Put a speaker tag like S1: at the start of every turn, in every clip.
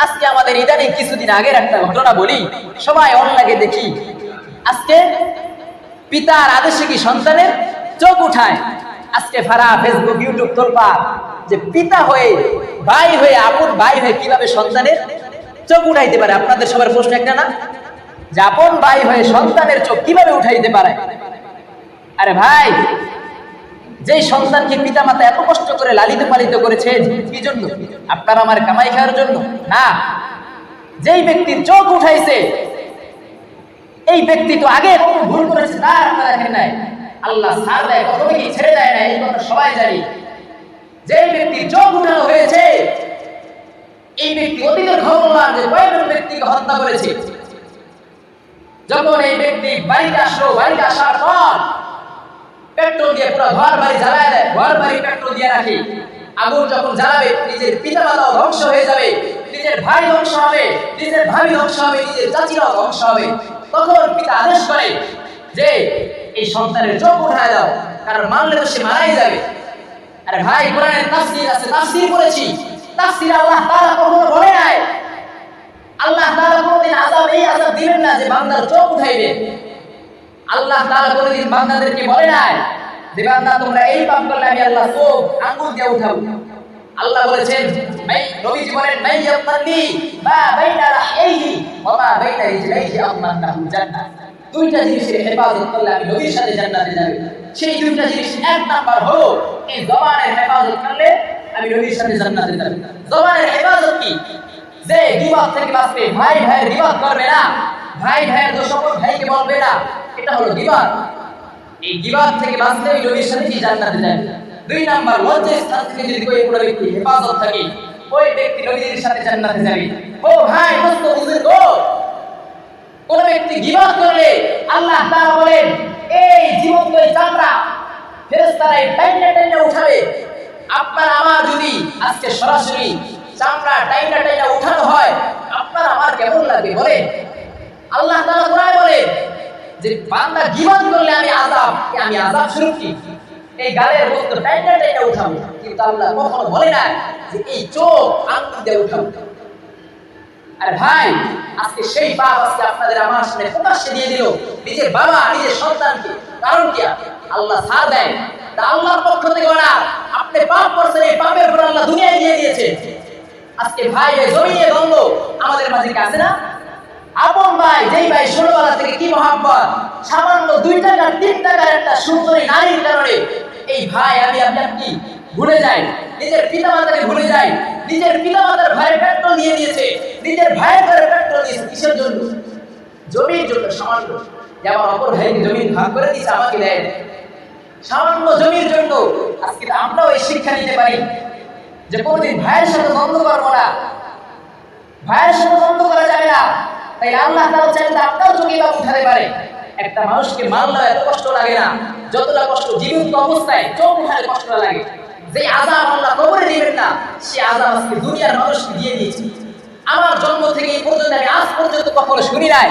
S1: আজকে আমাদের ইদানিং কিছুদিন আগের একটা ঘটনা বলি, সবাই অনলাইনে দেখি। আজকে পিতার আদেশে কি সন্তানের চোখ উঠায়। আজকে সারা ফেসবুক ইউটিউব তোলপা যে পিতা হয়ে, ভাই হয়ে, আপন ভাই হয়ে কিভাবে সন্তানের চোখ উঠাইতে পারে। আপনাদের সবার প্রশ্ন একটা না, যে আপন ভাই হয়ে সন্তানের চোখ কিভাবে উঠাইতে পারে। আরে ভাই, যেই সন্তানকে পিতা মাতা এত কষ্ট করে লালিত পালিত করেছে, কি জন্য? আপনার আমার কামাই খাওয়ার জন্য না। যেই ব্যক্তির চোখ উঠাইছে এই ব্যক্তি তো আগে ভুল করেছে, তার আপনারা দেখেন নাই। আল্লাহ ছাড় দেয়, কখনো কি ছেড়ে দেয় না, এই কথা সবাই জানি। যেই ব্যক্তির চোখ উঠানো হয়েছে এই ব্যক্তি অতীতের খবরদার যে কয়েকজন ব্যক্তিকে হত্যা করেছে। যখন এই ব্যক্তি বাড়িতে আসলো, বাড়িতে আসার পর পেট্রোল দিয়ে পুরো ঘর বাড়ি জ্বালায় দেয়, ঘর বাড়ি পেট্রোল দিয়ে রাখে। আগুন যখন জ্বালাবে নিজের পিতা মাতাও ধ্বংস হয়ে যাবে, নিজের ভাই ধ্বংস হবে, নিজের ভাবি ধ্বংস হবে, নিজের চাচিরাও ধ্বংস হবে। তখন পিতা আদেশ করে যে এই সন্তানের চোখ উঠায় দাও, কারণ মানলে তো সে মারাই যাবে। আরে ভাই, কোরআনের তাফসীর আছে, তাফসীর করেছি। তাফসীরে আল্লাহ তাআলা কখনো বলে নাই, আল্লাহ তাআলা কোনদিন আযাব এই আযাব দিবেন না যে বান্দার চোখ উঠাইবে। আল্লাহ তাআলা কোনদিন বান্দাদেরকে বলে নাই যে বান্দা তোমরা এই পাপ করলে আমি আল্লাহ চোখ আঙ্গুল দিয়ে উঠাবো। আল্লাহ বলেছেন, নবীজি বলেন, মাই ইয়াতাল্লি মা বাইনা রাহইহি ওয়া মা বাইনা রিজলাইহি আমান্নাহু জান্নাত। দুইটা জিনিসের হেফাজত করলে আমি নবীর সাথে জান্নাতে যাব। সেই দুইটা জিনিস এক নাম্বার হলো এই জবানের হেফাজত করলে আমি নবীর সাথে জান্নাতে যাব। জবানের হেফাজত কি? যে গীবত থেকে বাঁচবে, ভাই ভাইয়ের গীবত করবে না, ভাই ভাইয়ের দুশমন ভাইকে বলবে না, এটা হলো গীবত। এই গীবত থেকে বাঁচলে ওই নবীর সাথে কি জান্নাতে যাবে। দুই নাম্বার, লজ্জার স্থান থেকে যদি কোনো ব্যক্তি হেফাজত থাকে, ওই ব্যক্তি নবীর সাথে জান্নাতে যাবে। ও ভাই, দোস্ত, বুজুর্গ, কোন ব্যক্তি গীবত করলে আল্লাহ তাআলা বলেন এই জীবন্ত চামড়া ফেরেশতারা টাইনা টাইনা উঠাবে। আপনার আমার যদি আজকে সরাসরি চামড়া টাইনা টাইনা উঠানো হয়, আপনার আমার কেমন লাগে বলেন? আল্লাহ তাআলা কোরআনে বলেন যে বান্দা গীবত করলে আমি আযাব শুরু কি এই গালের বস্তু টাইনা টাইনা উঠাবো। কিন্তু আল্লাহ কখনো বলে না যে এই চোখ আঙ্গুল দিয়ে উঠাবো। আর ভাই, আজকে সেই পাপ আজকে আপনাদের আমার সামনে প্রকাশ্যে দিয়ে দিল নিজের বাবা নিজের সন্তানকে। কারণ কি? আল্লাহ ছাড় দেয়, তা আল্লাহর পক্ষ থেকে বলা আপনি পাপ করছেন, এই পাপের উপর আল্লাহ দুনিয়ায় দিয়ে দিয়েছে। আজকে ভাই জমিয়ে দ্বন্দ্ব আমাদের মাঝে কি আছে না? আপন ভাই, যেই ভাই ছোটবেলা থেকে কি মহাব্বত, সামান্য 2 টাকা 3 টাকার একটা সুন্দরী নারীর কারণে এই ভাই আমি আপনার কি ভুলে যাই, নিজের পিতা মাতাকে ভুলে যাই। নিজের পিতা মাতার ভাইয়ের পেট্রোল দিয়ে দিয়েছে, নিজের ভাইয়ের ঘরে পেট্রোল দিয়েছে, কিসের জন্য? জমির জন্য। সামান্য, যেমন অপর ভাইকে জমির ভাগ করে দিয়েছে, আমাকে দেয় সামান্য জমির জন্য। আজকে আমরাও এই শিক্ষা নিতে পারি যে কোনদিন ভাইয়ের সাথে দ্বন্দ্ব করবো না, ভাইয়ের সাথে দ্বন্দ্ব করা যাবে না। তাই আল্লাহ তাআলা চাইলে আপনার চোখে বা উঠাতে পারে। একটা মানুষকে মারলে এত কষ্ট লাগে না যতটা কষ্ট জীবিত অবস্থায় চোখ উঠালে কষ্ট লাগে। যে আযাব আল্লাহ কবরে দিবেন না, সে আযাব আজকে দুনিয়ার মানুষকে দিয়ে দিয়েছে। আমার জন্ম থেকে এই পর্যন্ত আমি আজ পর্যন্ত কখনো শুনি নাই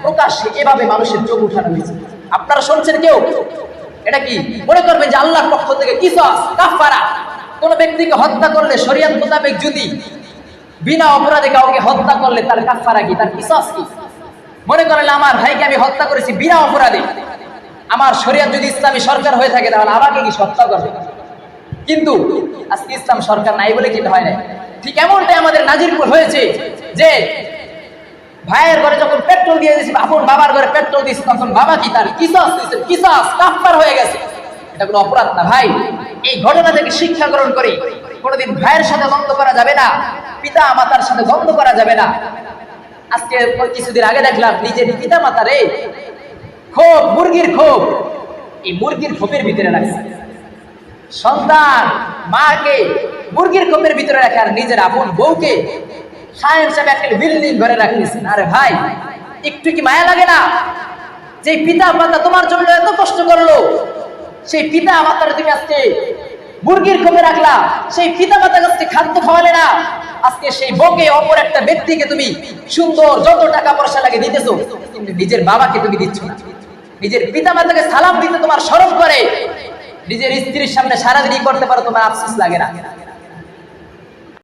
S1: প্রকাশ্যে এভাবে মানুষের চোখ উঠানো হয়েছে। আপনারা শুনছেন কেউ? এটা কি মনে করবেন যে আল্লাহর পক্ষ থেকে কিসাস কাফারা? কোন ব্যক্তিকে হত্যা করলে শরীয়ত মোতাবেক যদি বিনা অপরাধে কাউকে হত্যা করলে তার কাফারা কি, তার কিসাস কি? মনে করেন আমার ভাইকে আমি হত্যা করেছি বিনা অপরাধে, আমার শরীয়ত যদি ইসলামী সরকার হয়ে থাকে তাহলে আমাকে কি হত্যা করবে? কিন্তু আজকে ইসলাম সরকার নাই বলে কিন্তু হয় না। ঠিক এমনটাই আমাদের নাজিরপুর হয়েছে যে ভাইয়ের ঘরে যখন পেট্রোল দিয়ে দিয়েছি, আপন বাবার ঘরে পেট্রোল দিয়েছি, তখন বাবা কি তার কিসাস দিয়েছে, কিসাস কাফার হয়ে গেছে। এটা কোনো অপরাধ না ভাই। এই ঘটনা থেকে শিক্ষা গ্রহণ করি কোনোদিন ভাইয়ের সাথে দ্বন্দ্ব করা যাবে না, পিতা মাতার সাথে দ্বন্দ্ব করা যাবে না। আজকে কিছুদিন আগে দেখলাম নিজের পিতা মাতারে খোপ, মুরগির খোপ, এই মুরগির খোপের ভিতরে রাখছে। সন্তান মাকে মুরগির খোপের ভিতরে রাখে আর নিজের আপন বউকে সাহেব সাহেব একটা বিল্ডিং ঘরে রাখতেছেন। আরে ভাই, একটু কি মায়া লাগে না? যে পিতা মাতা তোমার জন্য এত কষ্ট করলো, সেই পিতা মাতার তুমি আজকে মুরগির খোপে রাখলা, সেই পিতা মাতার কাছে খাদ্য খাওয়ালে না। আজকে সেই বউকে অপর একটা ব্যক্তিকে তুমি সুন্দর যত টাকা পয়সা লাগে দিতেছো, কিন্তু নিজের বাবাকে তুমি দিচ্ছ না। নিজের পিতা মাতাকে সালাম দিতে তোমার শরম করে, নিজের স্ত্রীর সামনে সারাদিনই করতে পারো, তোমার আফসোস লাগে না।